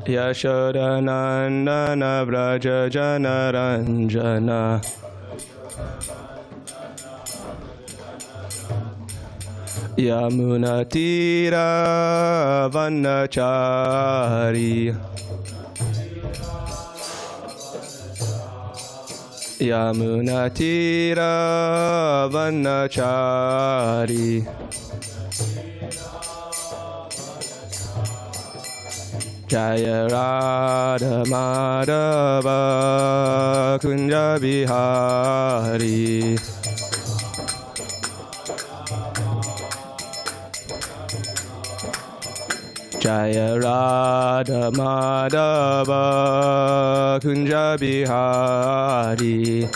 Yashodanandana Vraja Janaranjana Yamunatira Vanachari Yamunatira Vanachari Jaya Radha Madhava Kunja Bihari Jaya Radha Madhava Kunja Bihari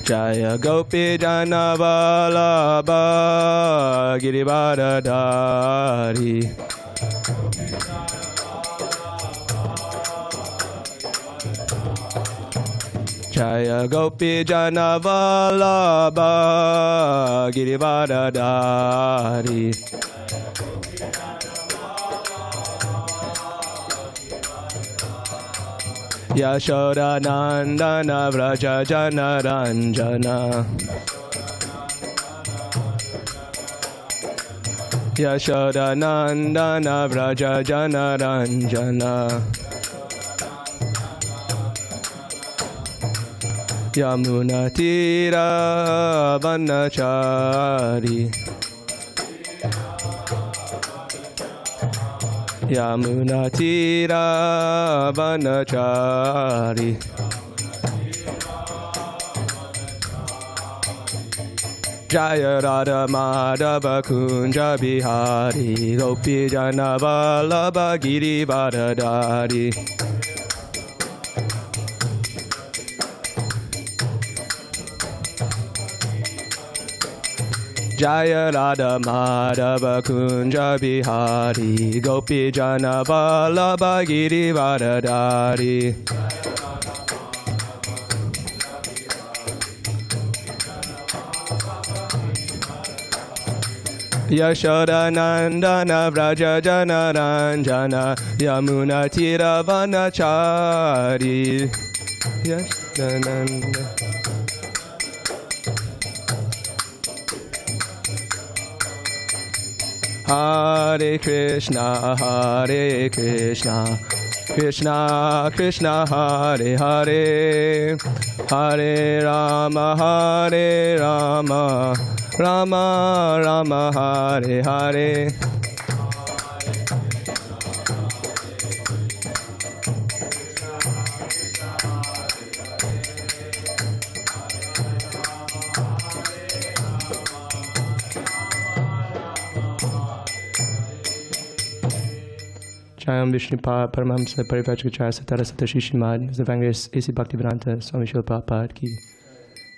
Jaya Gopi Jana Vallabha Girivardhari Jaya Gopi Jana Vallabha Girivardhari Yashodanandana Vraja Janaranjana Yashodanandana Vraja Janaranjana Yamunatira Vanachari Yamunatira Vanachari Jaya Radha Madhava Kunja Bihari Gopi Jana Vallabha Girivardhari Jaya Radha Madhava Kunja Bihari Gopi Jana Vallabha Girivardhari Yashodanandana Vraja Janaranjana Yamunatira Vanachari Yashodanandana Hare Krishna, Hare Krishna, Krishna Krishna, Hare Hare, Hare Rama, Hare Rama, Rama Rama, Hare Hare. Jayam Vishnupad Paramahamsa Parivajracharya Satara Satashi Srimad Evangelist A.C. Bhaktivedanta Swami Srila Prabhupada Ki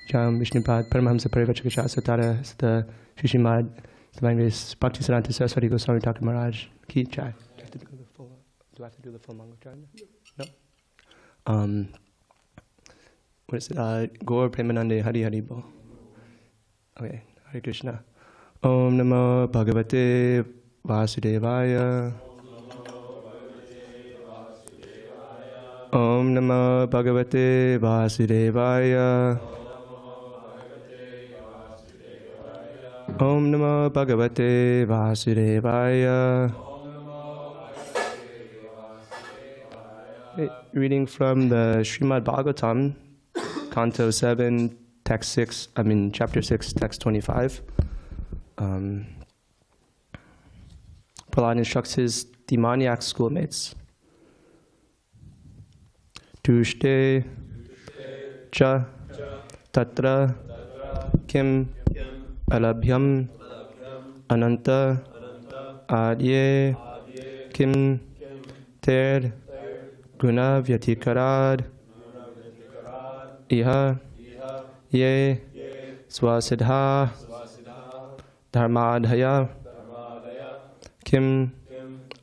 Jayam Vishnupad Paramahamsa Parivajracharya Satara Satashi Srimad Evangelist Bhakti Siddhanta Saraswati Goswami Thakur Maharaj Ki Jai. Do I have to do the full Mangalarna? No? What is it? Gaur Premanande Hari Hari Bo. Okay, Hare Krishna. Om Namo Bhagavate Vasudevaya. Om Namo Bhagavate Vasudevaya. Om Namo Bhagavate Vasudevaya. Reading from the Srimad Bhagavatam, Canto 7, Text 6, Chapter 6, Text 25. Prahlad instructs his demoniac schoolmates. Tushte cha tatra kim alabhyam ananta adye kim ter guna vyatikarad iha ye swasidha dharmadhaya kim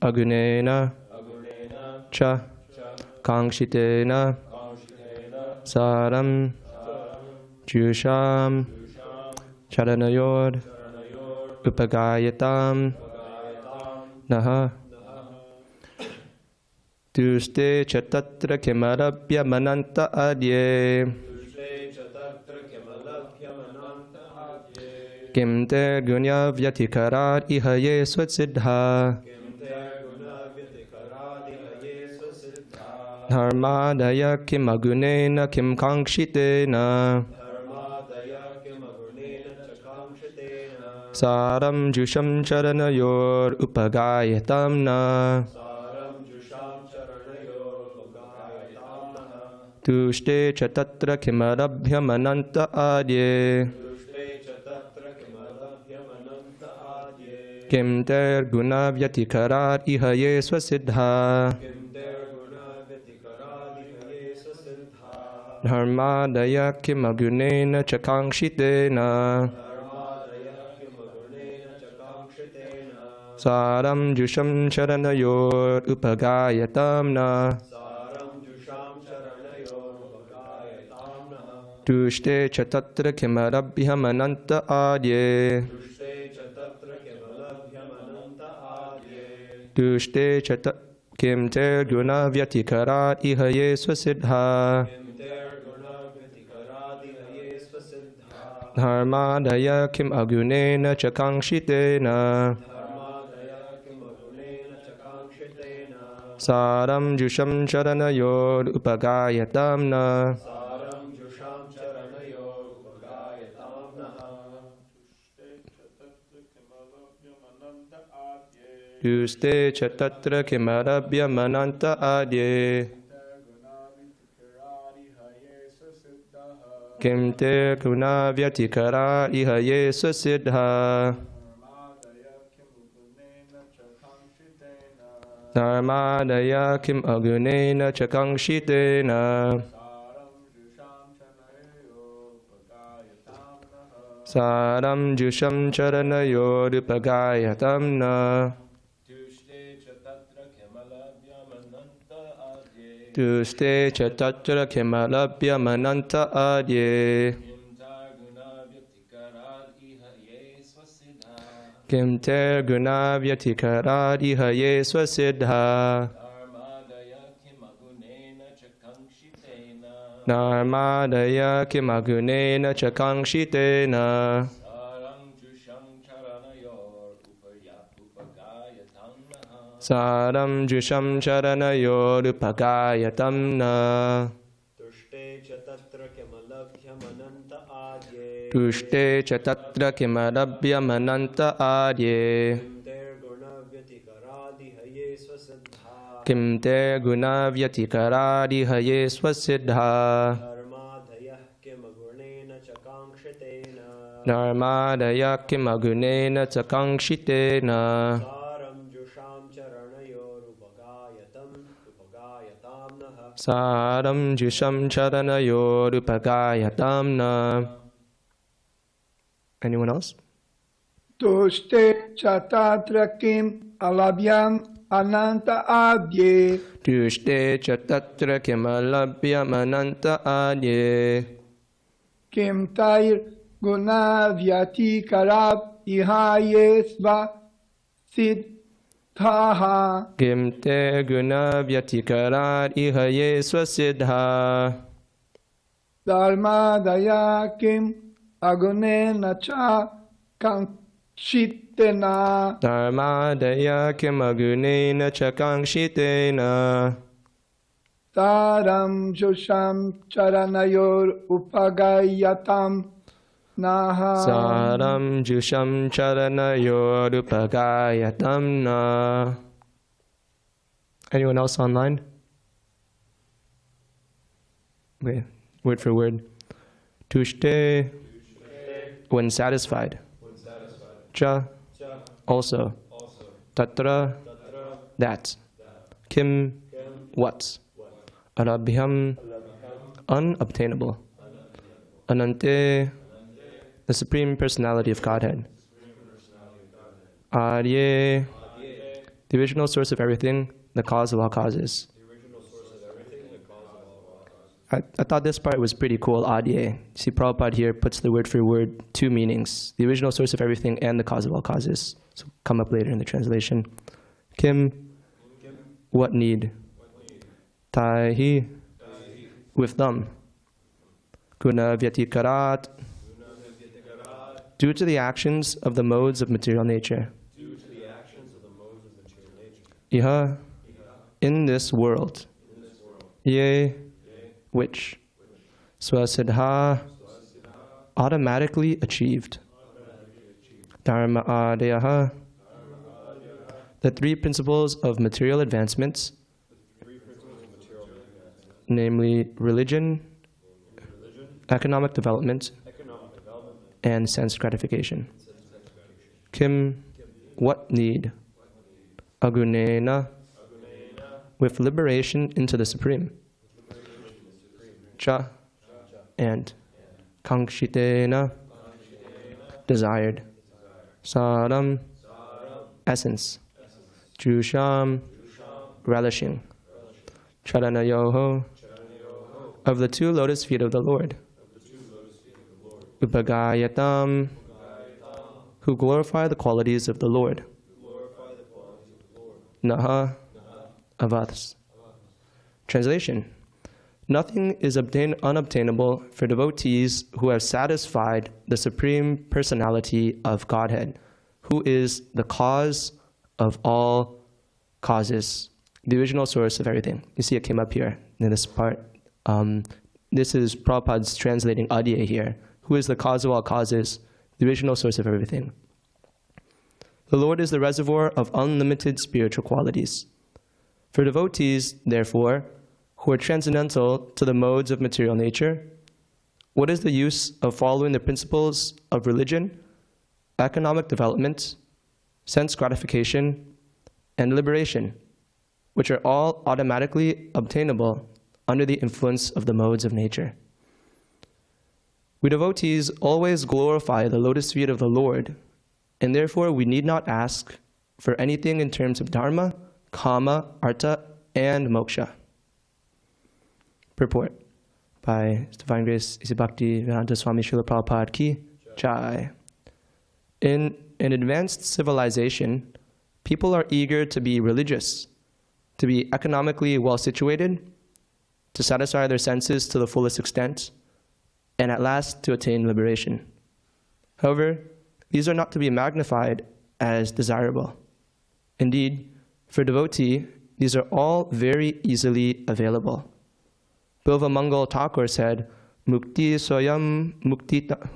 agunena cha Kangshitena Saram Jusham Charanayor upagayatam naha. Tuste chatatra kimarabhya mananta adye. Kim te gunya vyatikarat ihaye swatsiddha. Dharmadaya kim agunena kim kankshitena. Saram jusham charanayor upagayatam na. Tushte chatatra kimarabhyam ananta adye. Kim ter guna vyatikarat ihaye swasiddha. Dharmadaya kim agunena chakankshitena. Saram jusham charanayor upagayatam na. Tushte chatatra kimarabhyam ananta adye. Tushte chatatra kim ter guna vyatikarat ihaye swasiddha. Dharmadaya kim agunena chakankshitena. Saram jusham charanayor upagayatam na. Tuste chatatra kimarabhya mananta adye. Kim te guna vyatikara ihaye swasiddha. Dharmadaya kim agunena chakankshitena. Saram jusham charanayor upagayatam na. Tuste chatatra kimalabhya mananta adye. Kim ter guna vyatikarat ihaye swasiddha. Dharmadaya kim agunena chakankshitena. Saram jusham charanayor upagayatam na. Tushte chatatra kimarabhya mananta adye. Kim te guna vyatikaradi haye swasiddha. Dharmadaya kim agunena chakankshitena. Saram jusham charanayor upagayatam na. Anyone else? Tushte chatatra kim alabhyam ananta adye. Tushte chatatra kim alabhyam ananta adye. Kim tair guna vyati karab ihaye sva siddha. Kim te guna vyatikarat ihaye swasiddha. Dharmadaya kim agunena cha kankshitena. Dharmadaya kim agunena chakankshitena. Saram jusham charanayor upagayatam naha. Saram jusham charanayor upagayatam na. Anyone else online? Okay, word for word. Tushte, when satisfied. Cha, also. Tatra, that. Kim, what. Arabhyam, unobtainable. Anante, the Supreme Personality of Godhead. Arye, the original source of everything, the cause of all causes. I thought this part was pretty cool, adye. See, Prabhupada here puts the word for word two meanings, the original source of everything and the cause of all causes. So come up later in the translation. Kim, what need? Tahi, with them. Guna vyatikarat, due to the actions of the modes of material nature. Iha, in this world. Ye, which. Swasiddha, automatically achieved. Dharma adayaha, the three principles of material advancements, namely religion, economic development, and sense gratification. Kim, what need? Agunena, with liberation into the Supreme. Cha, and Kankshitena, desired. Saram, essence. Jusham, relishing. Charanayoho, of the two lotus feet of the Lord. Upagayatam, who glorify the qualities of the Lord. Naha, of us. Translation. Nothing is unobtainable for devotees who have satisfied the Supreme Personality of Godhead, who is the cause of all causes, the original source of everything. You see it came up here in this part. This is Prabhupada's translating adye here, who is the cause of all causes, the original source of everything. The Lord is the reservoir of unlimited spiritual qualities. For devotees, therefore, who are transcendental to the modes of material nature, what is the use of following the principles of religion, economic development, sense gratification, and liberation, which are all automatically obtainable under the influence of the modes of nature? We devotees always glorify the lotus feet of the Lord, and therefore we need not ask for anything in terms of dharma, kāma, artha, and mokṣa. Purport by His Divine Grace A.C. Bhakti Vedanta Swami Srila Prabhupada Ki Jai. In an advanced civilization, people are eager to be religious, to be economically well situated, to satisfy their senses to the fullest extent, and at last to attain liberation. However, these are not to be magnified as desirable. Indeed, for devotee, these are all very easily available. Bilva Mangal Thakur said, Mukti soyam mukulitan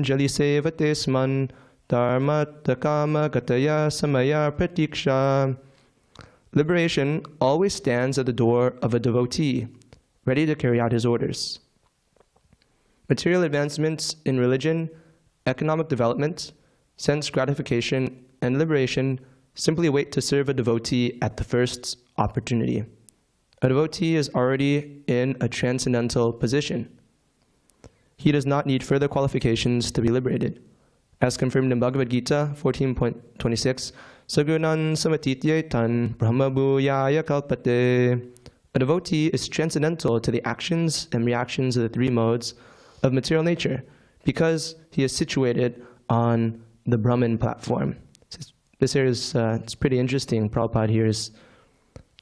jalisevate dharma kāma gataya samaya pratiksha. Liberation always stands at the door of a devotee, ready to carry out his orders. Material advancements in religion, economic development, sense gratification, and liberation simply wait to serve a devotee at the first opportunity. A devotee is already in a transcendental position. He does not need further qualifications to be liberated. As confirmed in Bhagavad Gita 14.26, Sagunan samatitye tan brahma bhuyaya kalpate. A devotee is transcendental to the actions and reactions of the three modes of material nature because he is situated on the Brahman platform. This here is it's pretty interesting. Prabhupada here is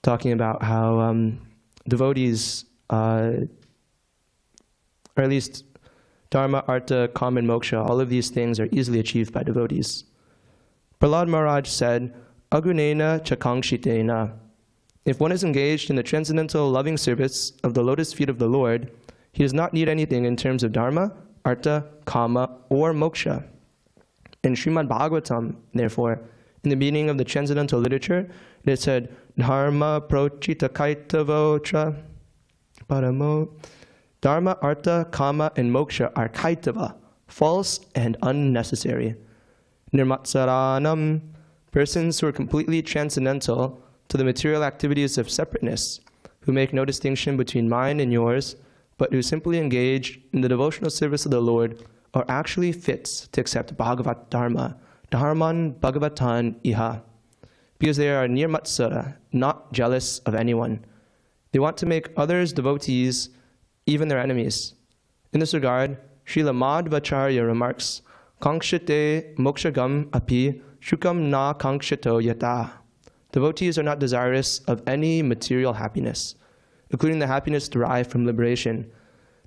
talking about how devotees, or at least dharma, artha, kāma, and mokṣa, all of these things are easily achieved by devotees. Prahlad Maharaj said, Agunena chakankshitena. If one is engaged in the transcendental loving service of the lotus feet of the Lord, he does not need anything in terms of dharma, artha, kāma, or mokṣa. In Srimad Bhagavatam, therefore, in the beginning of the transcendental literature, it is said, Dharma prochita kaitavotra paramo. Dharma, artha, kāma, and mokṣa are kaitava, false and unnecessary. Nirmatsaranam, persons who are completely transcendental to the material activities of separateness, who make no distinction between mine and yours, but who simply engage in the devotional service of the Lord, are actually fit to accept Bhagavat Dharma, Dharman Bhagavatan Iha, because they are nirmatsara, not jealous of anyone. They want to make others devotees, even their enemies. In this regard, Srila Madhvacharya remarks, Kankshite mokshagam api shukam na kankshito yata. Devotees are not desirous of any material happiness, including the happiness derived from liberation.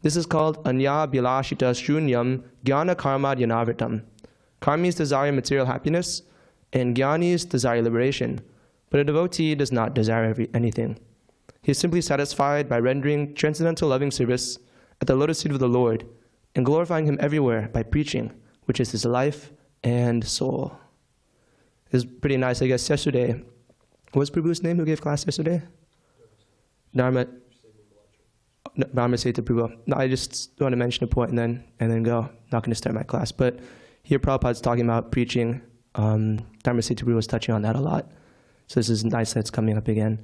This is called anya bilashita shunyam jnana karma dhyanavirtam. Karmis desire material happiness, and jnanis desire liberation. But a devotee does not desire anything. He is simply satisfied by rendering transcendental loving service at the lotus feet of the Lord and glorifying Him everywhere by preaching, which is his life and soul. It was pretty nice, I guess, yesterday. What was Prabhu's name who gave class yesterday? Dharma Seta Prabhu. No, I just want to mention a point and then go. I'm not going to start my class. But here Prabhupada's talking about preaching. Dharma Seta Prabhu was touching on that a lot. So this is nice that it's coming up again.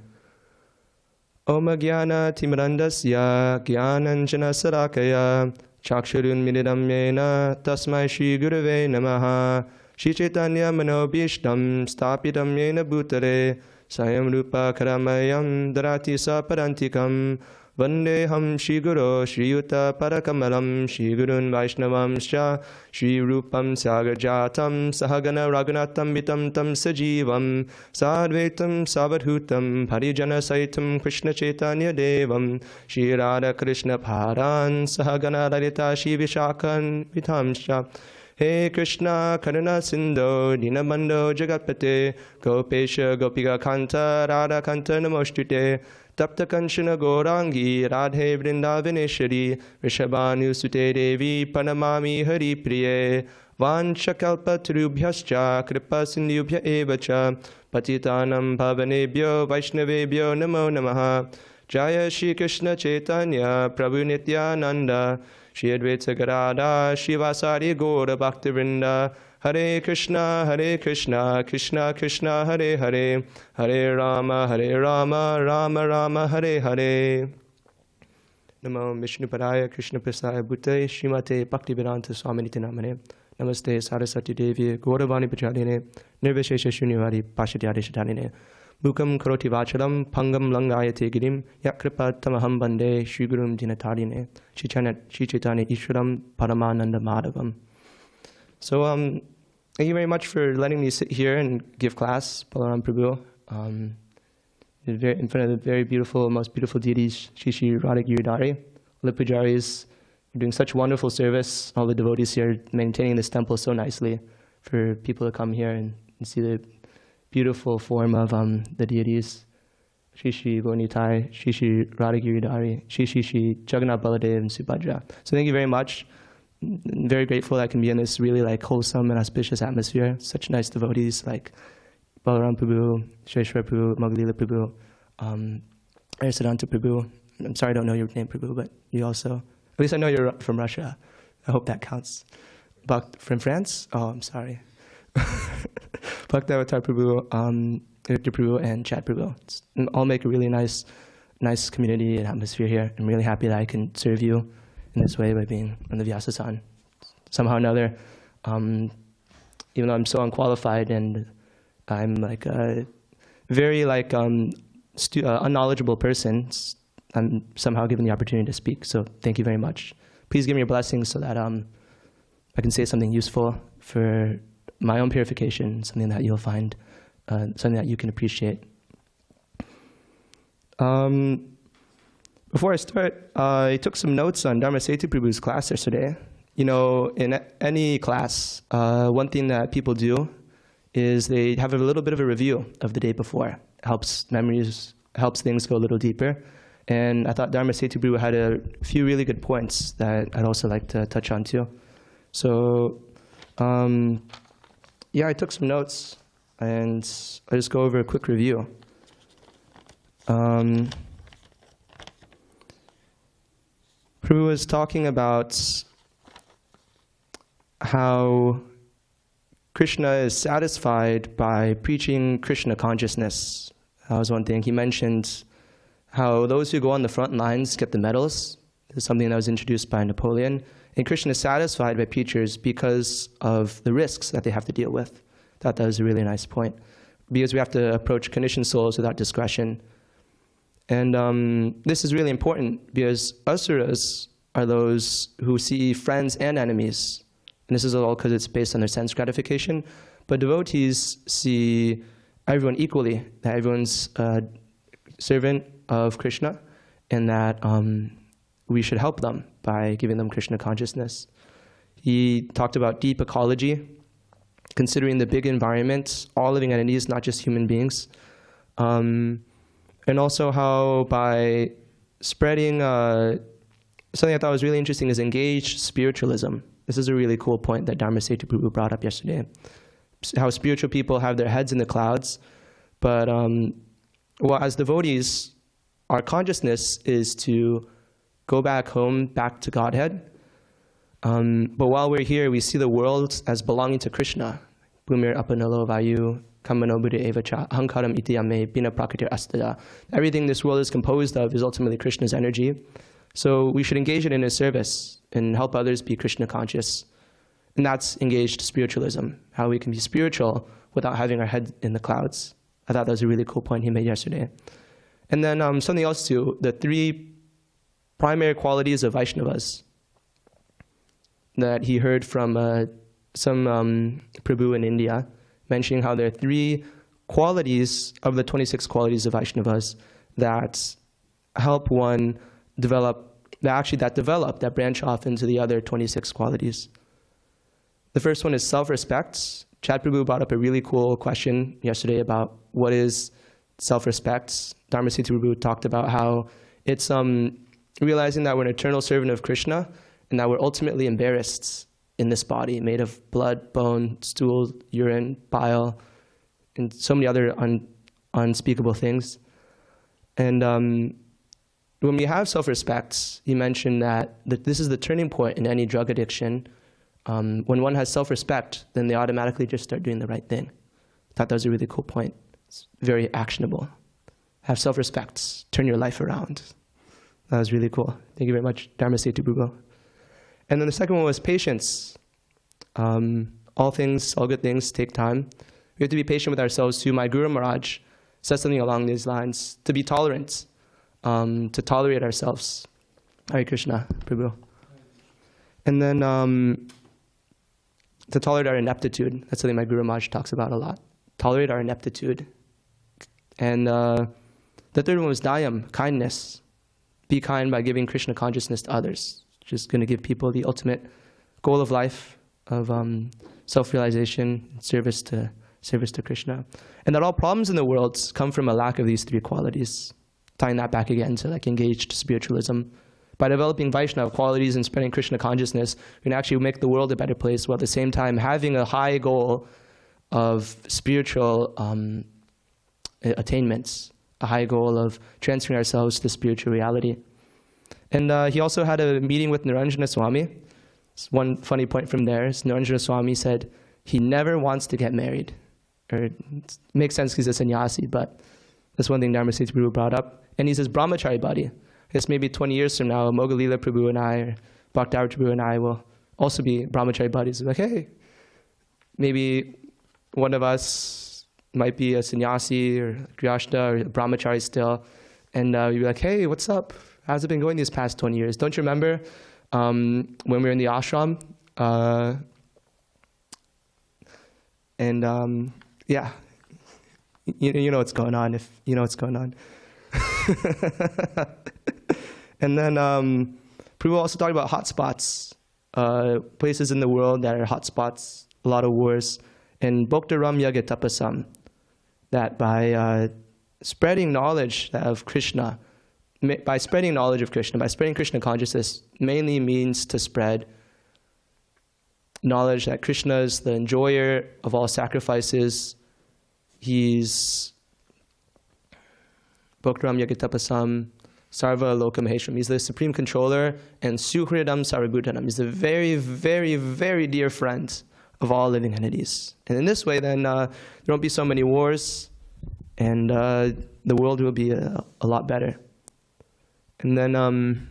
Oma Gyana Timarandasya Gyananjana Sarakaya Chakshurun Mididam Yena Tasmai Shri Gurave Namaha Shri Chaitanya Manobhishtam Stapitam Yena Bhutare Sayam Rupa Karamayam Darati Sa Parantikam Vandeham Shri Guru Shri Yuta Parakamalam Shri Gurun Vaishnavam Sha Shri Rupam Sagarjatam Sahagana Raghunatam Vitam Tam Sajivam Sadvetam Savadhutam Harijana Saitam Krishna Chaitanya Devam Shri Radha Krishna Paran Sahagana Radita Shri Vishakan Vitam Sha He Krishna Karuna Sindho Dinabandho Jagatpate Gopesha Gopika Kanta Radha Kanta Namostute Tapta Kanchana Gorangi Radhe Vrindavaneshwari Rishabhanu Sute Devi Panamami Hari Priye Vanchakalpa Trubhyascha Kripa Sindhubhya Evacha Patitanam Bhavanebhyo Vaishnavebhyo Namo Namaha Jaya Shri Krishna Chaitanya Prabhu Nityananda Shri Advaita Gadadhar Shivasari Gaura Bhaktivinoda Hare Krishna, Krishna Krishna, Hare Hare, Hare Rama, Rama Rama, Hare Hare. Namo Vishnu Padaya Krishna Prasaya Bhute Srimate Bhaktivedanta Swaminiti Namane. Namaste Saraswati Devi Gauravani Pachaline Nirvishesha Shunyavadi Pashatyade Shatanine. Mukam Karoti Vacharam Pangam Langayate Girim Yakripa Tamaham Bande Shri Gurum Dinatarine Shri Chaitanya Ishwaram Paramananda Madhavam. So, thank you very much for letting me sit here and give class, Balaram Prabhu, in front of the very beautiful, most beautiful deities, Shri Shri Radha Giridhari. All the pujaris are doing such wonderful service. All the devotees here maintaining this temple so nicely for people to come here and see the beautiful form of the deities. Shri Shri Gaurnitai, Shri Shri Radha Giridhari, Shri Shri Jagannath Baladev and Subhadra. So thank you very much. I'm very grateful that I can be in this really wholesome and auspicious atmosphere. Such nice devotees like Balaram Prabhu, Sheshwar Prabhu, Magalila Prabhu, Siddhanta Prabhu. I'm sorry I don't know your name, Prabhu, but you also, at least I know you're from Russia. I hope that counts. From France? Oh, I'm sorry. Bhakti Avatar Prabhu, Victor Prabhu, and Chat Prabhu. All make a really nice community and atmosphere here. I'm really happy that I can serve you in this way by being on the Vyasa-san. Somehow or another, even though I'm so unqualified and I'm a very unknowledgeable person, I'm somehow given the opportunity to speak. So thank you very much. Please give me your blessings so that I can say something useful for my own purification, something that you'll find, something that you can appreciate. Before I start, I took some notes on Dharma Setu Prabhu's class yesterday. You know, in any class, one thing that people do is they have a little bit of a review of the day before. Helps memories, helps things go a little deeper. And I thought Dharma Setu Prabhu had a few really good points that I'd also like to touch on too. So, yeah, I took some notes and I'll just go over a quick review. Prabhu was talking about how Krishna is satisfied by preaching Krishna consciousness. That was one thing. He mentioned how those who go on the front lines get the medals. This is something that was introduced by Napoleon. And Krishna is satisfied by preachers because of the risks that they have to deal with. I thought that was a really nice point. Because we have to approach conditioned souls without discretion. And this is really important because asuras are those who see friends and enemies. And this is all because it's based on their sense gratification. But devotees see everyone equally, that everyone's a servant of Krishna, and that we should help them by giving them Krishna consciousness. He talked about deep ecology, considering the big environment, all living entities, not just human beings. And also how by spreading, something I thought was really interesting is engaged spiritualism. This is a really cool point that Dharma Setu Prabhu brought up yesterday. How spiritual people have their heads in the clouds, but well, as devotees, our consciousness is to go back home, back to Godhead. But while we're here, we see the world as belonging to Krishna. Bhumir apanalo vayu kamano buddha evacha hankaram itiyame bina prakritir astada. Everything this world is composed of is ultimately Krishna's energy. So we should engage it in his service and help others be Krishna conscious. And that's engaged spiritualism, how we can be spiritual without having our head in the clouds. I thought that was a really cool point he made yesterday. And then something else too, the 3 primary qualities of Vaishnavas that he heard from some Prabhu in India, mentioning how there are 3 qualities of the 26 qualities of Vaishnavas that help one develop, that branch off into the other 26 qualities. The first one is self-respect. Chad Prabhu brought up a really cool question yesterday about what is self-respect. Dharma Setu Prabhu talked about how it's realizing that we're an eternal servant of Krishna and that we're ultimately embarrassed in this body made of blood, bone, stool, urine, bile, and so many other unspeakable things. And when we have self-respect, he mentioned that this is the turning point in any drug addiction. When one has self-respect, then they automatically just start doing the right thing. I thought that was a really cool point. It's very actionable. Have self-respect. Turn your life around. That was really cool. Thank you very much, Dharma Setu Prabhu. And then the second one was patience. All good things take time. We have to be patient with ourselves too. My Guru Maharaj said something along these lines, to be tolerant, to tolerate ourselves. Hare Krishna, Prabhu. And then to tolerate our ineptitude. That's something my Guru Maharaj talks about a lot. Tolerate our ineptitude. And the third one was dayam, kindness. Be kind by giving Krishna consciousness to others. Just going to give people the ultimate goal of life of self-realization, service to Krishna. And that all problems in the world come from a lack of these 3 qualities. Tying that back again to like engaged spiritualism. By developing Vaishnava qualities and spreading Krishna consciousness, we can actually make the world a better place while at the same time having a high goal of spiritual attainments, a high goal of transferring ourselves to spiritual reality. And he also had a meeting with Niranjana Swami. One funny point from there is Niranjana Swami said he never wants to get married. Or it makes sense because he's a sannyasi, but that's one thing Dharma Setu Prabhu brought up. And he's his brahmachari buddy. I guess maybe 20 years from now, Mogalila Prabhu and I, or Bhakti Prabhu and I will also be brahmachari buddies. Like, hey, maybe one of us might be a sannyasi or grihastha or a brahmachari still. And we'd be like, hey, what's up? How's it been going these past 20 years? Don't you remember when we were in the ashram? Yeah, you know what's going on if you know what's going on. And then Prabhu also talked about hotspots, places in the world that are hotspots, a lot of wars, and Bhoktaram Yaga Tapasam, that by spreading knowledge of Krishna, by spreading Krishna consciousness, mainly means to spread knowledge that Krishna is the enjoyer of all sacrifices. He's Bhoktaram Yagatapasam Sarva Loka Maheshwaram. He's the supreme controller, and Suhridam Sarvabhutanam. He's a very, very, very dear friend of all living entities. And in this way, then, there won't be so many wars, and the world will be a lot better. And then,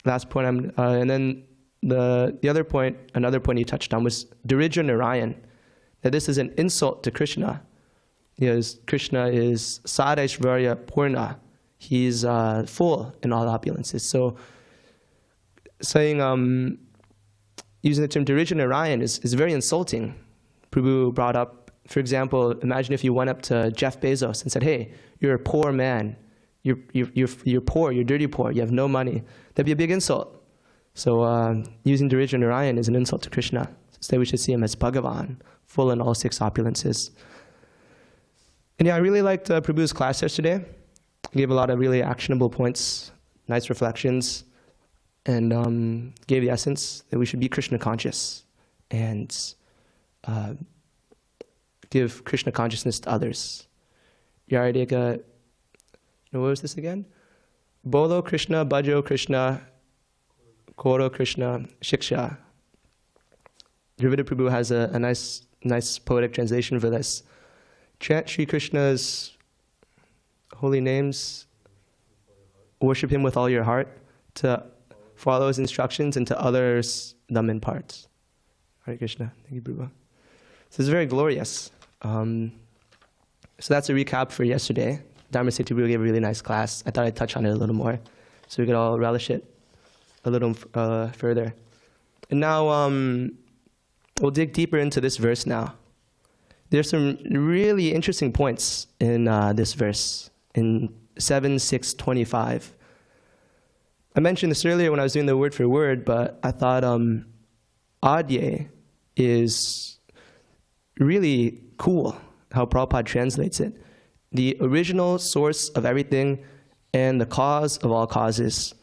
last point, and then the other point, another point he touched on was Daridra Narayan, that this is an insult to Krishna. Because Krishna is Sadaishvarya Purna. He's full in all opulences. So saying, using the term Dharija Narayan is very insulting. Prabhu brought up, for example, imagine if you went up to Jeff Bezos and said, hey, you're a poor man. You're poor, you're dirty poor, you have no money. That'd be a big insult. So using Dharija Narayan is an insult to Krishna. Instead we should see him as Bhagavan, full in all 6 opulences. And yeah, I really liked Prabhu's class yesterday. He gave a lot of really actionable points, nice reflections, and gave the essence that we should be Krishna conscious and give Krishna consciousness to others. Yaradeka, what was this again? Bolo Krishna, Bhajo Krishna, Koro Krishna, Shiksha. Dravida Prabhu has a nice poetic translation for this. Chant Sri Krishna's holy names, worship him with all your heart, to follow his instructions, and to others them impart. Hare Krishna. Thank you, Prabhu. So it's very glorious. So that's a recap for yesterday. Dharma Seti Prabhu gave a really nice class. I thought I'd touch on it a little more, so we could all relish it a little further. And now we'll dig deeper into this verse now. There's some really interesting points in this verse, in 7:6:25. I mentioned this earlier when I was doing the word for word, but I thought adye is really cool how Prabhupada translates it. The original source of everything and the cause of all causes.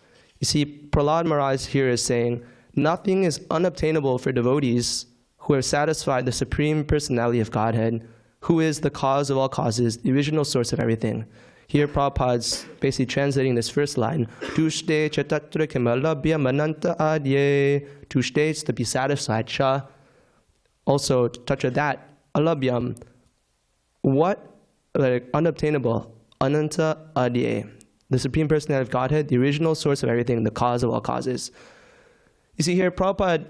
You see, Prahlad Maharaj here is saying, nothing is unobtainable for devotees who have satisfied the Supreme Personality of Godhead, who is the cause of all causes, the original source of everything. Here Prabhupada's basically translating this first line, Tushte chatatra kemalabhya mananta adye. Tushte is to be satisfied, cha. Also, touch of that, alabhyam. What? Like, unobtainable, ananta adye. The Supreme Personality of Godhead, the original source of everything, the cause of all causes. You see here, Prabhupada,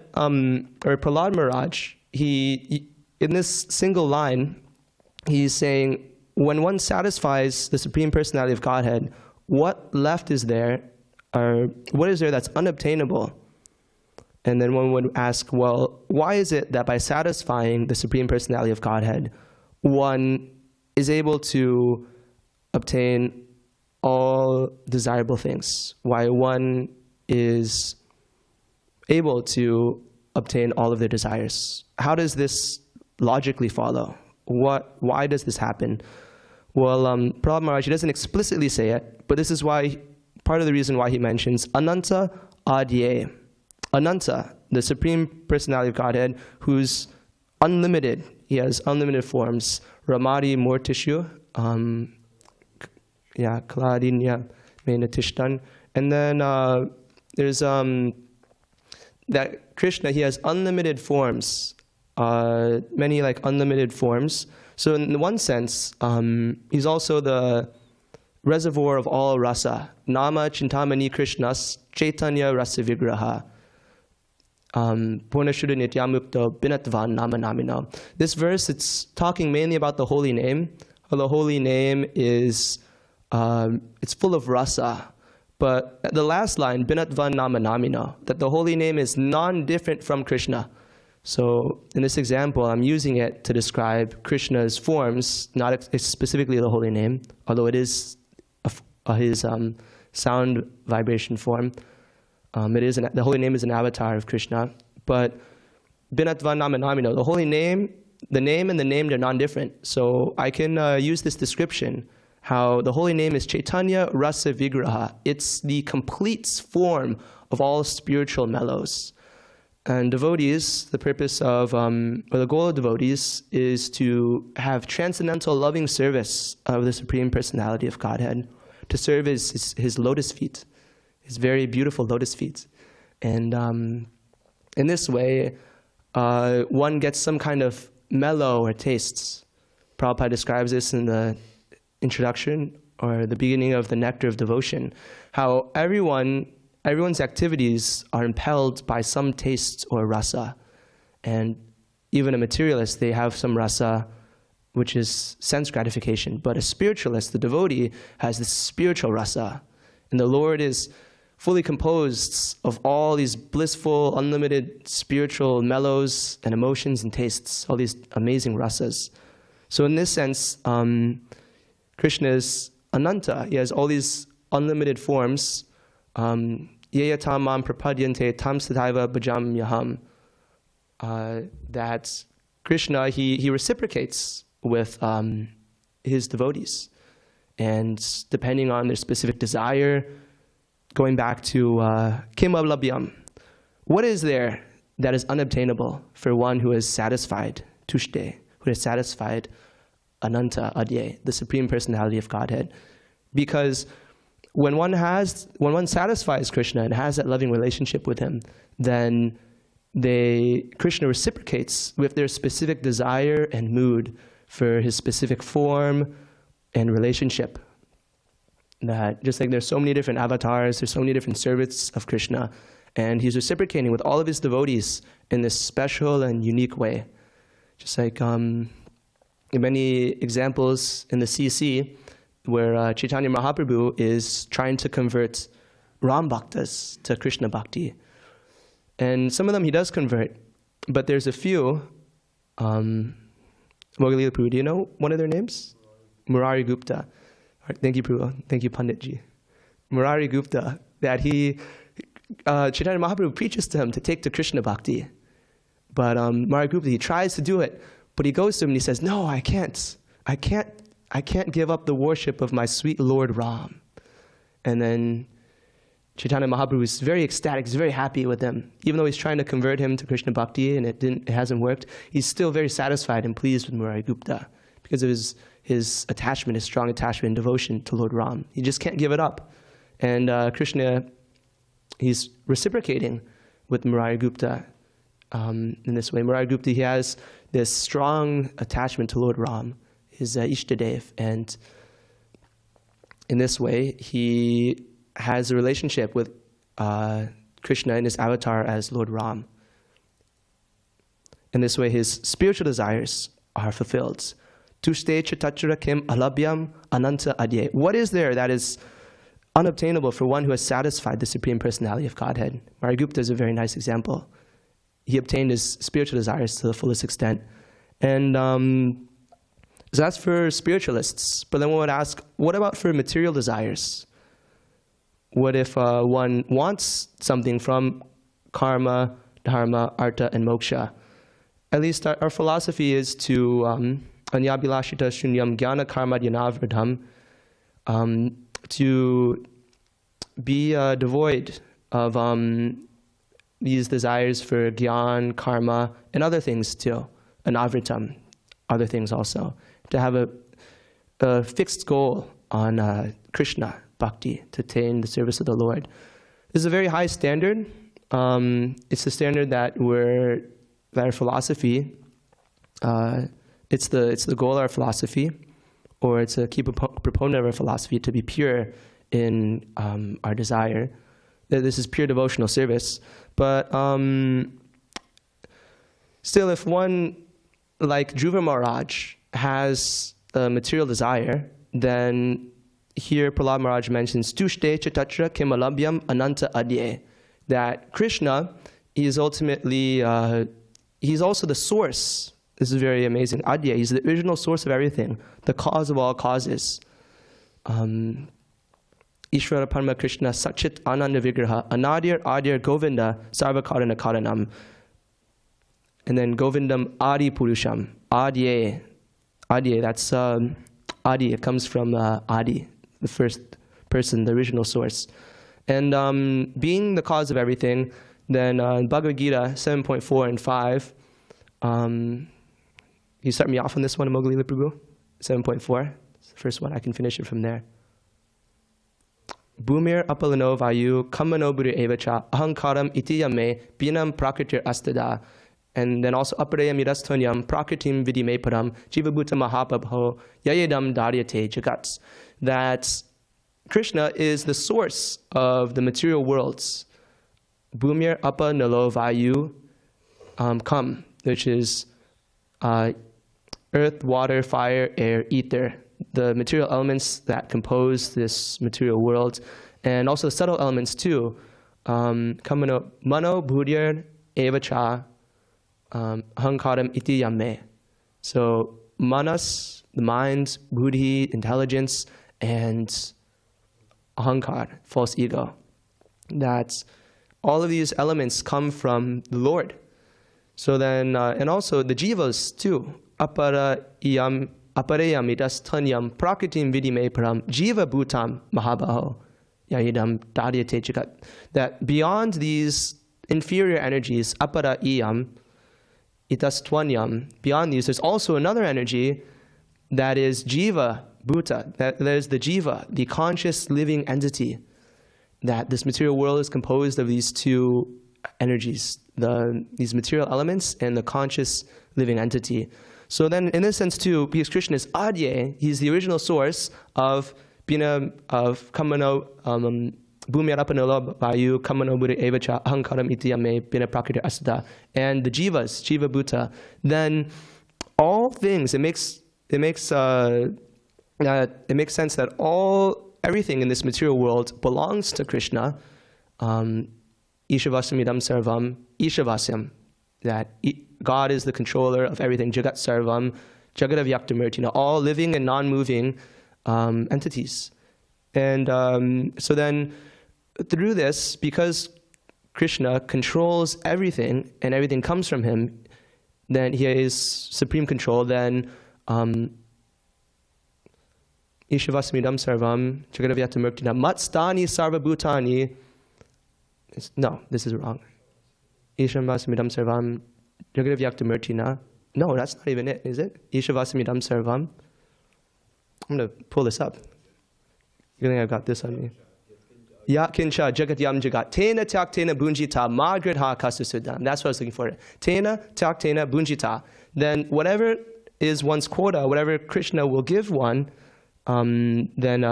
or Prahlad Maharaj, he, in this single line, he's saying, when one satisfies the Supreme Personality of Godhead, what left is there, or what is there that's unobtainable? And then one would ask, well, why is it that by satisfying the Supreme Personality of Godhead, one is able to obtain all desirable things? Why one is able to obtain all of their desires? How does this logically follow? Why does this happen? Well, Prahlad Maharaj, he doesn't explicitly say it, but this is why, part of the reason why he mentions Ananta Adye. Ananta, the Supreme Personality of Godhead, who's unlimited. He has unlimited forms. Ramadi Mortishu, Kaladinya Menatishtan. And then there's that Krishna, he has unlimited forms, many like unlimited forms. So in one sense, he's also the reservoir of all rasa. Nama Chintamani Krishnas Chaitanya Rasa Vigraha. Purnashuddha Nityamukta Binatvan Nama Namina. This verse, it's talking mainly about the holy name. The holy name is, it's full of rasa. But the last line, Binatvan Nama Namina, that the holy name is non-different from Krishna. So in this example, I'm using it to describe Krishna's forms, not specifically the holy name, although it is his sound vibration form. The holy name is an avatar of Krishna. But Binatvan Nama Namina, the holy name, the name and the named are non-different. So I can use this description, how the holy name is Chaitanya Rasa Vigraha. It's the complete form of all spiritual mellows. And devotees, the purpose of, or the goal of devotees is to have transcendental loving service of the Supreme Personality of Godhead, to serve his lotus feet, his very beautiful lotus feet. And in this way, one gets some kind of mellow or tastes. Prabhupada describes this in the introduction or the beginning of the Nectar of Devotion, how everyone's activities are impelled by some taste or rasa. And even a materialist, they have some rasa which is sense gratification. But a spiritualist, the devotee, has this spiritual rasa. And the Lord is fully composed of all these blissful, unlimited spiritual mellows and emotions and tastes, all these amazing rasas. So in this sense, Krishna is ananta. He has all these unlimited forms. Yeya tamam prapadyante tam sadaiva bhajam yaham. That Krishna, he reciprocates with his devotees. And depending on their specific desire, going back to kim ablabhyam, what is there that is unobtainable for one who is satisfied, tushte, who is satisfied ananta adye, the Supreme Personality of Godhead? Because when one satisfies Krishna and has that loving relationship with him, then Krishna reciprocates with their specific desire and mood for his specific form and relationship. That just like there's so many different avatars, there's so many different servants of Krishna, and he's reciprocating with all of his devotees in this special and unique way. Just like many examples in the CC where Chaitanya Mahaprabhu is trying to convert Ram Bhaktas to Krishna Bhakti. And some of them he does convert, but there's a few. Mogalila Prabhu, do you know one of their names? Murari Gupta. All right, thank you, Prabhu. Thank you, Panditji. Murari Gupta, that Chaitanya Mahaprabhu preaches to him to take to Krishna Bhakti. But Murari Gupta, he tries to do it, but he goes to him and he says, no, I can't give up the worship of my sweet Lord Ram. And then Chaitanya Mahaprabhu is very ecstatic, he's very happy with him. Even though he's trying to convert him to Krishna Bhakti and it hasn't worked, he's still very satisfied and pleased with Murari Gupta because of his attachment, his strong attachment and devotion to Lord Ram. He just can't give it up. And Krishna, he's reciprocating with Murari Gupta in this way. Murari Gupta, he has this strong attachment to Lord Ram, his Ishtadev, and in this way, he has a relationship with Krishna in his avatar as Lord Ram. In this way, his spiritual desires are fulfilled. Tushte chatachara kim alabhyam ananta adye. What is there that is unobtainable for one who has satisfied the Supreme Personality of Godhead? Marigupta is a very nice example. He obtained his spiritual desires to the fullest extent. And so that's for spiritualists. But then one would ask, what about for material desires? What if one wants something from kāma, dharma, artha, and mokṣa? At least our philosophy is to anyabhilashita shunyam jnana karma dhyanavrtam, to be devoid of these desires for gyan, karma, and other things too, anavritam, other things also. To have a fixed goal on Krishna Bhakti, to attain the service of the Lord. This is a very high standard. It's the standard that our philosophy, it's the goal of our philosophy, or it's a key proponent of our philosophy, to be pure in our desire. This is pure devotional service. But still, if one, like Dhruva Maharaj, has a material desire, then here Prahlad Maharaj mentions Tushte Chatachra Kimalabhyam Ananta Adye, that Krishna is ultimately, he's also the source. This is very amazing. Adye, he's the original source of everything, the cause of all causes. Ishvara Parama Krishna Sachit Ananda Vigraha Anadir Adir Govinda Sarvakarana Karanam. And then Govindam Adi Purusham. Adye. Adye, that's Adi, it comes from Adi, the first person, the original source. And being the cause of everything, then Bhagavad Gita 7.4 and 5, you start me off on this one, Mogalila Prabhu? 7.4, it's the first one, I can finish it from there. Bhumir apalano vayu kamano buri evacha ahankaram itiyame binam prakritir astada. And then also aparaya mirasthonyam prakritim vidime param jivabhuta mahapabho yayedam daryate jagats. That Krishna is the source of the material worlds. Bhumir apa nalo vayu kam, which is earth, water, fire, air, ether, the material elements that compose this material world, and also the subtle elements too. Kamano mano buddhir evacha hankaram iti yamme. So manas, the mind, buddhi, intelligence, and ahankar, false ego. That all of these elements come from the Lord. So then, and also the jivas too. Aparayam idas tanyam prakritim vidime param jiva bhutam mahabaho yayidam daryate jagat. That beyond these inferior energies, aparayam idas tvanyam, beyond these, there's also another energy that is jiva bhuta. That there's the jiva, the conscious living entity. That this material world is composed of these two energies, these material elements and the conscious living entity. So then, in this sense too, because Krishna is Adye, he's the original source of Bina, of Kamano, Bhumyarapanolo Vayu, Kamano Buddha Evacha, Ahankaram Itiyame, Bina Prakriti Asada, and the Jivas, Jiva Bhuta. Then all things, it makes sense that everything in this material world belongs to Krishna. Ishavasam idam sarvam, Ishavasyam, that God is the controller of everything, Jagat sarvam, Jagat avyaktamurtina, all living and non-moving entities. And so then, through this, because Krishna controls everything and everything comes from him, then he is supreme control, then Ishavasmidam sarvam, Jagadavyattamurtina, Matstani sarva bhutani. No, this is wrong. Ishavasmidam sarvam, Jagadavyattamurtina. No, that's not even it, is it? Ishavasmidam sarvam. I'm going to pull this up. You think I've got this on me? Yakincha jagat yam jagat. Tena tak tena bunjita magridha kasusudam. That's what I was looking for. Tena tak tena bunjita. Then whatever is one's quota, whatever Krishna will give one, then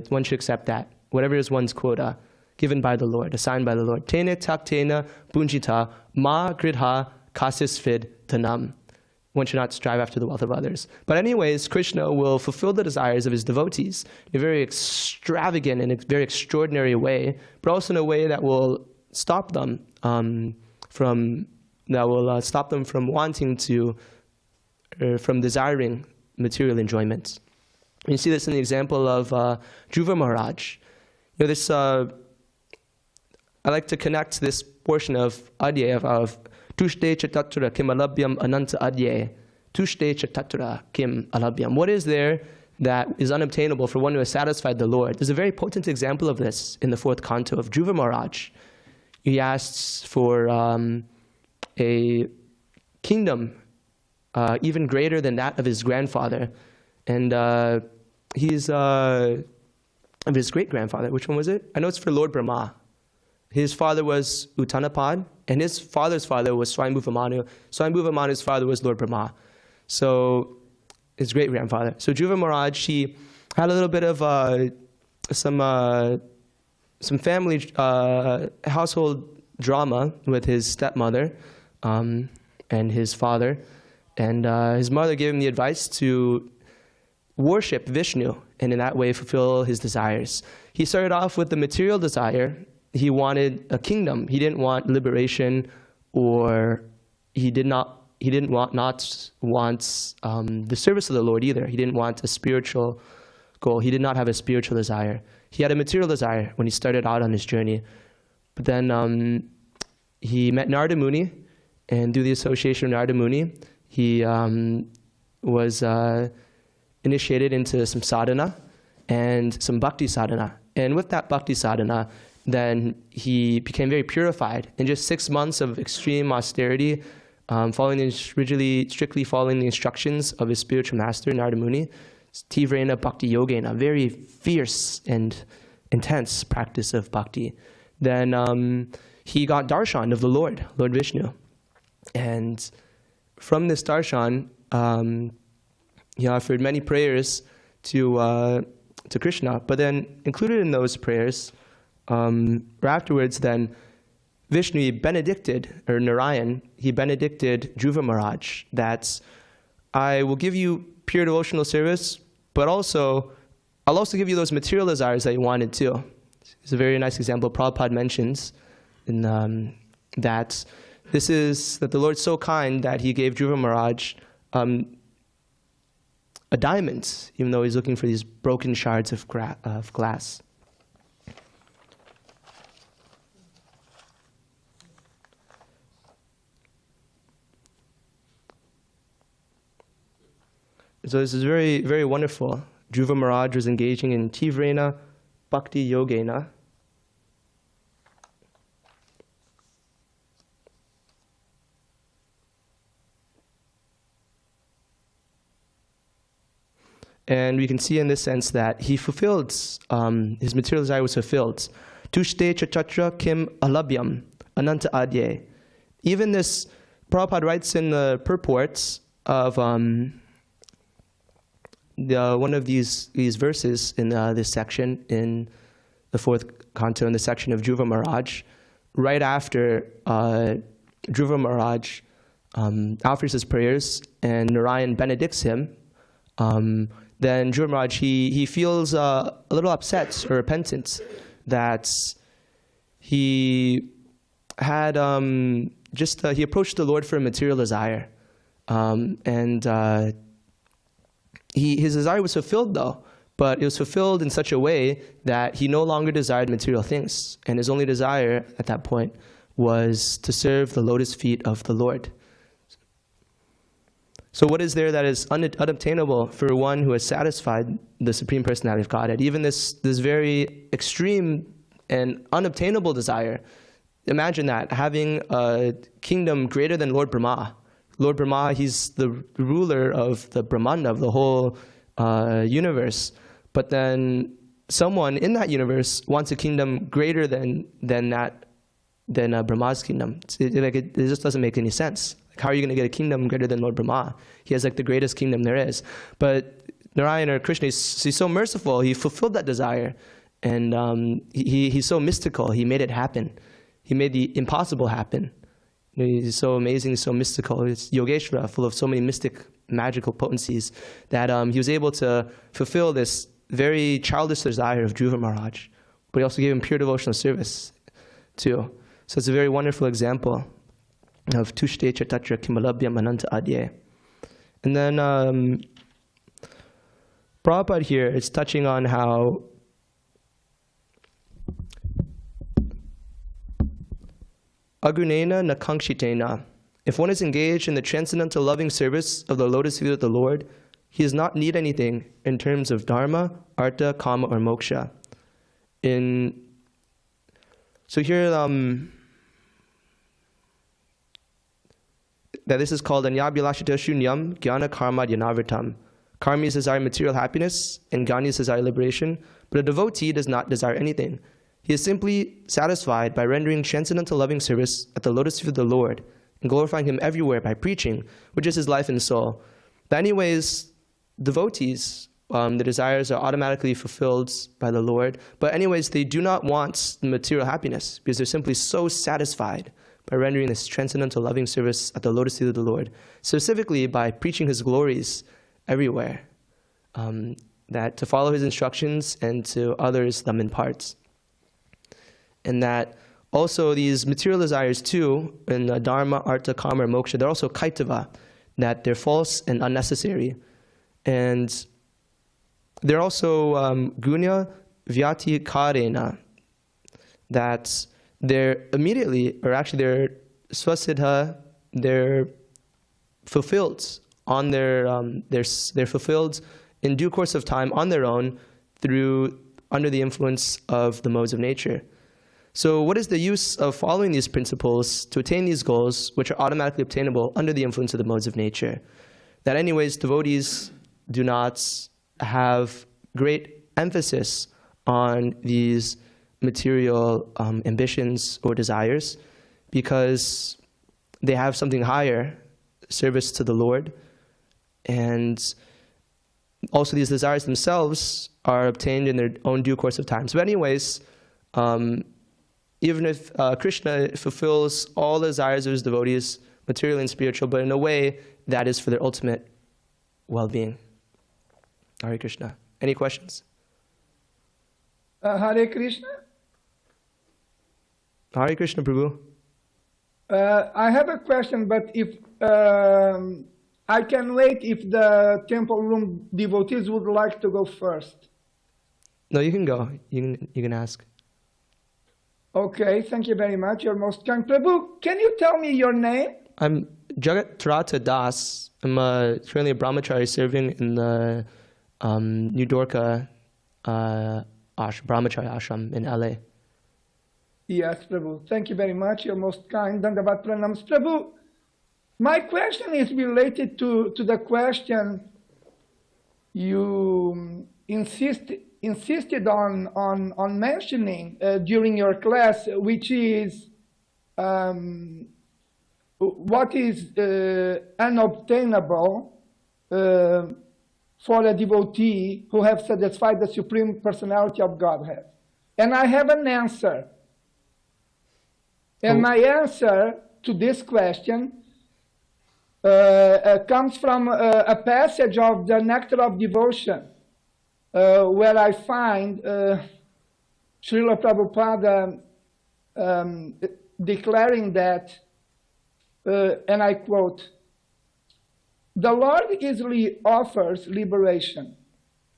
one should accept that. Whatever is one's quota, given by the Lord, assigned by the Lord. Tena tak tena bunjita ma gridha kasisvid tanam. One should not strive after the wealth of others. But anyways, Krishna will fulfill the desires of his devotees in a very extravagant and a very extraordinary way, but also in a way that will stop them from wanting to, from desiring material enjoyment. You see this in the example of Dhruva Maharaj. You know, this, I like to connect this portion of Adye, of Tushte Chatatra Kim Alabhyam Ananta Adye. Tushte Chatatra Kim Alabhyam. What is there that is unobtainable for one who has satisfied the Lord? There's a very potent example of this in the fourth canto of Dhruva Maharaj. He asks for a kingdom even greater than that of his grandfather. And he's of his great-grandfather. Which one was it? I know it's for Lord Brahma. His father was Uttanapad, and his father's father was Swayambhuva Manu. Swayambhuva Manu's father was Lord Brahma. So, his great-grandfather. So Dhruva Maharaj, he had a little bit of some family household drama with his stepmother and his father. And his mother gave him the advice to worship Vishnu and in that way fulfill his desires. He started off with the material desire. He wanted a kingdom. He didn't want liberation, or he didn't want the service of the Lord either. He didn't want a spiritual goal. He did not have a spiritual desire. He had a material desire when he started out on his journey. But then he met Narada Muni, and through the association of Narada Muni, he was initiated into some sadhana and some bhakti sadhana. And with that bhakti sadhana, then he became very purified. In just 6 months of extreme austerity, strictly following the instructions of his spiritual master, Narada Muni, Tivrena Bhakti Yogena, very fierce and intense practice of bhakti. Then he got darshan of the Lord Vishnu. And from this darshan, he offered many prayers to Krishna. But then included in those prayers, afterwards, then Vishnu benedicted, or Narayan, he benedicted Dhruva Maharaj, that I will give you pure devotional service, but also, I'll also give you those material desires that you wanted too. It's a very nice example Prabhupada mentions in that this is that the Lord's so kind that he gave Dhruva Maharaj a diamond, even though he's looking for these broken shards of glass. So this is very, very wonderful. Dhruva Maharaj was engaging in Tivrena Bhakti Yogena. And we can see in this sense that he fulfilled, his material desire was fulfilled. Tushte chachatra kim alabhyam ananta adye. Even this, Prabhupada writes in the purports of one of these verses in this section, in the fourth canto, in the section of Dhruva Maharaj, right after Dhruva Maharaj offers his prayers and Narayan benedicts him, then Dhruva Maharaj, he feels a little upset or repentant that he had he approached the Lord for a material desire, his desire was fulfilled though, but it was fulfilled in such a way that he no longer desired material things, and his only desire at that point was to serve the lotus feet of the Lord. So what is there that is unobtainable for one who has satisfied the Supreme Personality of Godhead? Even this very extreme and unobtainable desire. Imagine that, having a kingdom greater than Lord Brahma. Lord Brahma, he's the ruler of the Brahmanda, of the whole universe. But then someone in that universe wants a kingdom greater than Brahma's kingdom. It just doesn't make any sense. Like, how are you going to get a kingdom greater than Lord Brahma? He has like the greatest kingdom there is. But Narayana or Krishna, he's so merciful. He fulfilled that desire, and he's so mystical. He made it happen. He made the impossible happen. You know, he's so amazing, so mystical. It's Yogeshvara, full of so many mystic, magical potencies, that he was able to fulfill this very childish desire of Dhruva Maharaj. But he also gave him pure devotional service too. So it's a very wonderful example of Tushte Chatatra Kimalabhyam Ananta Adye. And then Prabhupada here is touching on how Agunena Nakankshitena. If one is engaged in the transcendental loving service of the lotus feet of the Lord, he does not need anything in terms of dharma, artha, kāma, or mokṣa. So here, that this is called anyabhilashita shunyam jnana karma dhyanavritam. Karmis desire material happiness, and jnanis desire liberation, but a devotee does not desire anything. He is simply satisfied by rendering transcendental loving service at the lotus feet of the Lord and glorifying Him everywhere by preaching, which is his life and soul. But anyways, devotees, the desires are automatically fulfilled by the Lord, but anyways, they do not want material happiness because they're simply so satisfied by rendering this transcendental loving service at the lotus feet of the Lord, specifically by preaching His glories everywhere, that to follow His instructions and to others them imparts. And that also these material desires too, in dharma, artha, kāma, or mokṣa, they're also kaitava, that they're false and unnecessary. And they're also gunya vyati karena, that they're immediately, or actually they're swasiddha, they're fulfilled on they're fulfilled in due course of time on their own under the influence of the modes of nature. So what is the use of following these principles to attain these goals, which are automatically obtainable under the influence of the modes of nature? That anyways, devotees do not have great emphasis on these material ambitions or desires, because they have something higher, service to the Lord. And also these desires themselves are obtained in their own due course of time. So anyways, even if Krishna fulfills all the desires of his devotees, material and spiritual, but in a way that is for their ultimate well-being. Hare Krishna. Any questions? Hare Krishna. Hare Krishna, Prabhu. I have a question, but if I can wait if the temple room devotees would like to go first. No, you can go. You can ask. Okay, thank you very much. You're most kind. Prabhu, can you tell me your name? I'm Jagat-trata Dasa. I'm currently a brahmachari serving in the New Dwarka brahmachari ashram in LA. Yes, Prabhu. Thank you very much. You're most kind. Dandavat pranams. Prabhu, my question is related to the question you insisted on mentioning during your class, which is what is unobtainable for a devotee who have satisfied the Supreme Personality of Godhead. And I have an answer. And my answer to this question comes from a passage of the Nectar of Devotion, where I find Srila Prabhupada declaring that, and I quote, "The Lord easily offers liberation,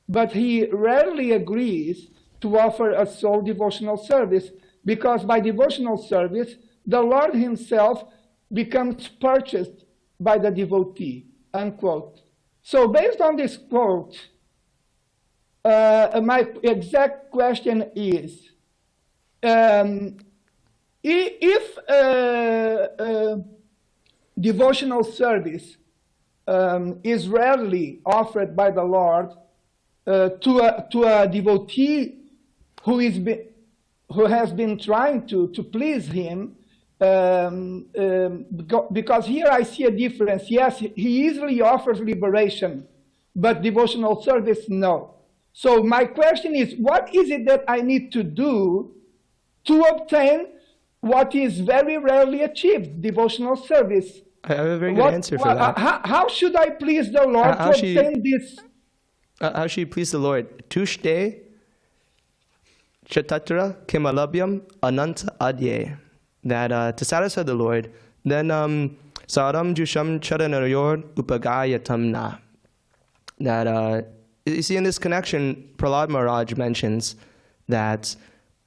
but he rarely agrees to offer a soul devotional service, because by devotional service, the Lord himself becomes purchased by the devotee," unquote. So based on this quote, my exact question is, if devotional service is rarely offered by the Lord to a devotee who has been trying to please him, because here I see a difference. Yes, he easily offers liberation, but devotional service, no. So my question is, what is it that I need to do to obtain what is very rarely achieved, devotional service? I have a very good answer for that. How should I please the Lord to obtain this? How should you please the Lord? Tushte Chatatra Kimalabhyam Ananta Adye. That to satisfy the Lord, then Saram Jusham Charanarayor Upagayatam Na. That you see, in this connection, Prahlad Maharaj mentions that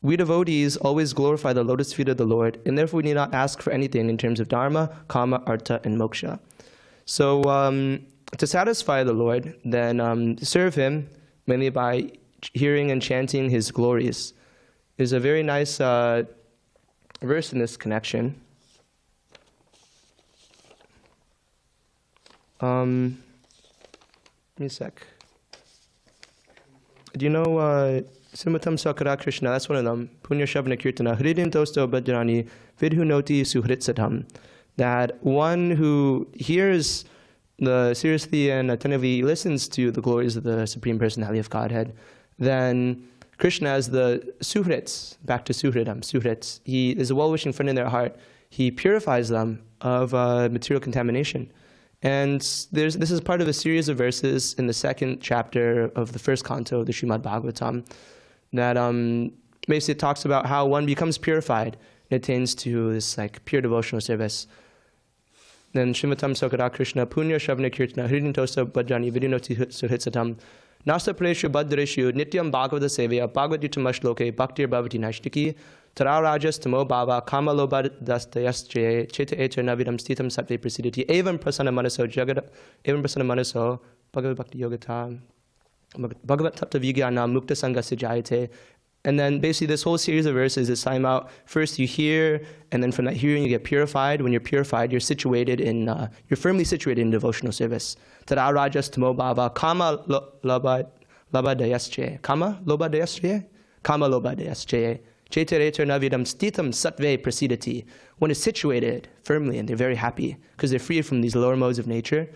we devotees always glorify the lotus feet of the Lord, and therefore we need not ask for anything in terms of dharma, kāma, artha, and mokṣa. So to satisfy the Lord, then serve him mainly by hearing and chanting his glories is a very nice verse in this connection. Give me a sec. Do you know Simatam Sakara Krishna? That's one of them. Punya Shavana Kirtana. Hridim Tosto Bhadrani Vidhunoti Suhritsatam. That one who hears seriously and attentively listens to the glories of the Supreme Personality of Godhead, then Krishna as the Suhrits, back to Suhritam, Suhrits, he is a well-wishing friend in their heart. He purifies them of material contamination. And this is part of a series of verses in the second chapter of the first canto of the Srimad Bhagavatam that basically talks about how one becomes purified and attains to this like pure devotional service. Then Srimatam Sakara Krishna Punya Shavana Kirtana Hridin Tosa Bhadrani Vidinoti Suhitsatam Nasta Preshu Badreshu Nityam Bhagavata Sevaya Bhagavatitam Ashloke Bhaktir Bhavati Nashtiki Tara Rajas Tamo Bhava Kāma Loba Dastayastre Cheta Echa Navidam Stitam Sattve Prasiditi Evam Prasanna Manaso Jagat Evam Prasanna Manaso Bhagavad Bhakti Yogata Bhagavat Tapta Vigyana Mukta Sangha Sijayate. And then basically this whole series of verses is time out. First you hear, and then from that hearing you get purified. When you're purified, you're situated in, you're firmly situated in devotional service. Tara Rajas Tamo Bhava Kāma Loba Dayastre Kāma Loba Dayastre Kāma Loba Dayastre Chetereter Navidam Stitam Sattve Prasidati. One is situated firmly and they're very happy because they're free from these lower modes of nature.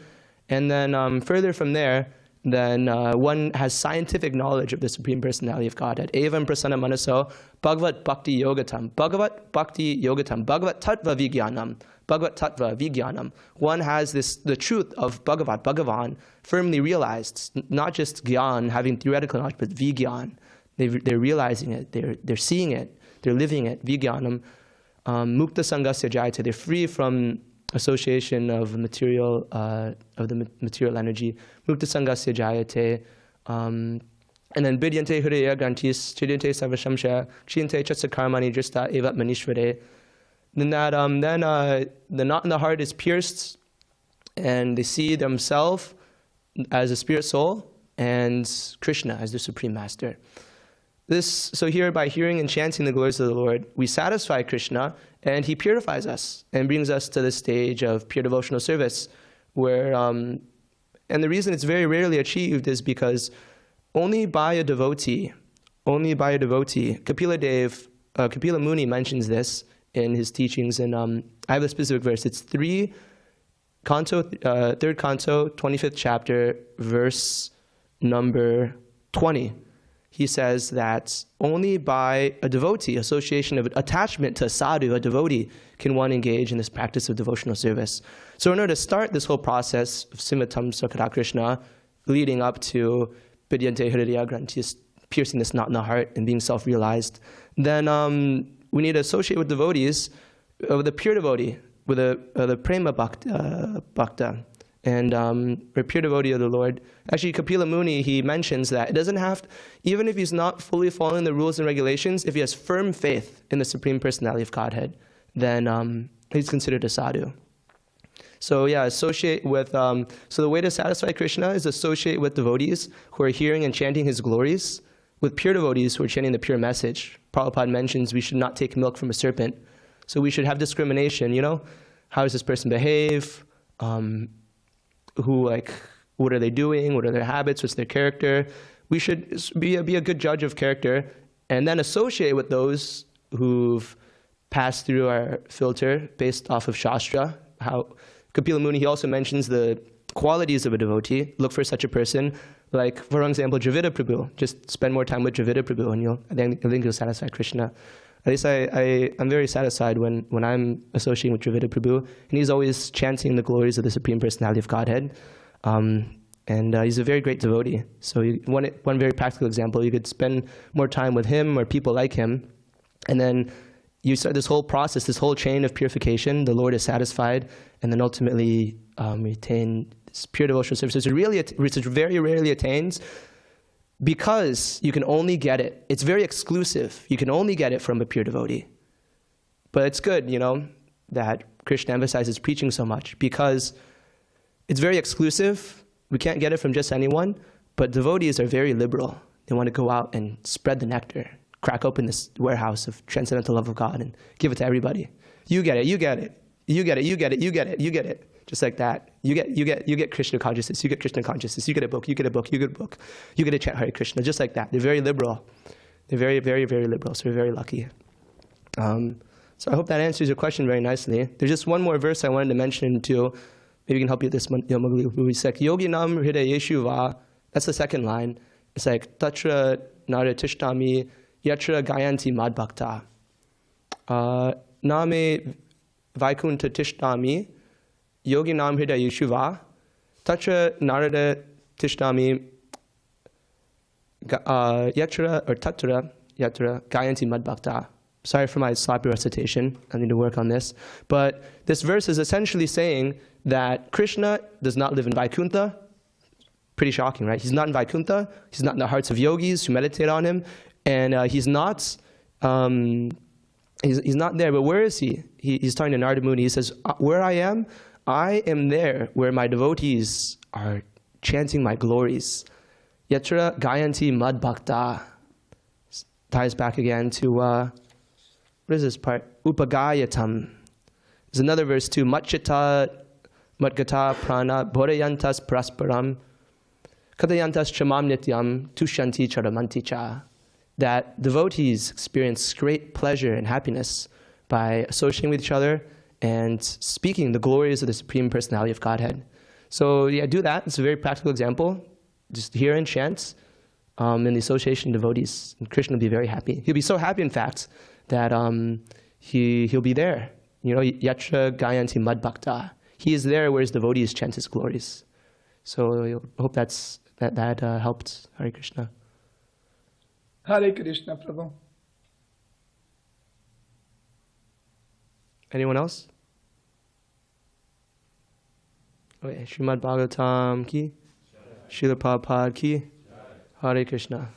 And then further from there, then one has scientific knowledge of the Supreme Personality of Godhead. Evam prasanna manaso bhagavat bhakti yogatam. Bhagavat bhakti yogatam. Bhagavat tattva vijnanam. Bhagavat tattva vijnanam. One has the truth of Bhagavan, firmly realized. Not just gyan, having theoretical knowledge, but vijnan. They're realizing it. They're seeing it. They're living it. Vijnanam. Mukta sangasya jayate. They're free from association of material, of the material energy. Mukta sangasya jayate. And then bidyante hridaya grantis, chidyante sarvashamsha, chiyante chatsakarmani drista evat manishvare. Then the knot in the heart is pierced, and they see themselves as a spirit soul and Krishna as the Supreme Master. So here, by hearing and chanting the glories of the Lord, we satisfy Krishna, and he purifies us and brings us to the stage of pure devotional service, where, and the reason it's very rarely achieved is because only by a devotee, Kapila Muni mentions this in his teachings, and I have a specific verse. It's 3rd canto, 25th chapter, verse number 20. He says that only by a devotee, association of attachment to a sadhu, a devotee, can one engage in this practice of devotional service. So in order to start this whole process of Simatam Sakara Krishna, leading up to Vidyante Hridaya Grantis, piercing this knot in the heart and being self-realized, then we need to associate with devotees, with a pure devotee, with the prema bhakta, and a pure devotee of the Lord. Actually, Kapila Muni, he mentions that it doesn't have, even if he's not fully following the rules and regulations, if he has firm faith in the Supreme Personality of Godhead, then he's considered a sadhu. So yeah, associate with, so the way to satisfy Krishna is associate with devotees who are hearing and chanting his glories, with pure devotees who are chanting the pure message. Prabhupada mentions we should not take milk from a serpent. So we should have discrimination, how does this person behave? What are they doing? What are their habits? What's their character? We should be a good judge of character, and then associate with those who've passed through our filter based off of Shastra. How Kapila Muni, he also mentions the qualities of a devotee. Look for such a person, like, for example, Dravida Prabhu. Just spend more time with Dravida Prabhu, and I think you'll satisfy Krishna. At least I'm very satisfied when I'm associating with Dravida Prabhu, and he's always chanting the glories of the Supreme Personality of Godhead. And he's a very great devotee. So one very practical example, you could spend more time with him or people like him, and then you start this whole process, this whole chain of purification. The Lord is satisfied, and then ultimately retain this pure devotional service, which very rarely attains, because you can only get it. It's very exclusive. You can only get it from a pure devotee. But it's good, that Krishna emphasizes preaching so much, because it's very exclusive. We can't get it from just anyone, but devotees are very liberal. They want to go out and spread the nectar, crack open this warehouse of transcendental love of God and give it to everybody. You get it, you get it, you get it, you get it, you get it, you get it. Just like that. You get Krishna consciousness, you get Krishna consciousness, you get a book, you get a book, you get a book, you get a chant Hare Krishna, just like that. They're very liberal. They're very, very, very liberal, so we're very lucky. So I hope that answers your question very nicely. There's just one more verse I wanted to mention too. Maybe you can help you with this one. It's like, Yoginam hridayeshu va. That's the second line. It's like, Tatra naratishtami yatra gayanti madbhakta. Name vaikunta tishtami Yoginam hridayeshu va. Tatra narada tishtami yatra or tatra yatra gayanti madbhakta. Sorry for my sloppy recitation. I need to work on this. But this verse is essentially saying that Krishna does not live in Vaikuntha. Pretty shocking, right? He's not in Vaikuntha. He's not in the hearts of yogis who meditate on him. And he's not there. But where is he? He's talking to Narada Muni. He says, where I am there where my devotees are chanting my glories. Yatra gayanti madbhakta. Ties back again to, what is this part? Upagayatam. There's another verse too. Matchita, matgata, prana, bodhayantas prasparam, kadayantas chamam nityam, tushanti charamanti cha. That devotees experience great pleasure and happiness by associating with each other and speaking the glories of the Supreme Personality of Godhead. So yeah, do that. It's a very practical example. just hear and chant in the association of devotees, and Krishna will be very happy. He'll be so happy, in fact, that he'll be there. You know, yatra gayanti mad bhakta. He is there where his devotees chant his glories. So I hope that helped. Hare Krishna. Hare Krishna, Prabhu. Anyone else? Okay, Srimad Bhagavatam ki, Srila Prabhupada ki, Hare Krishna.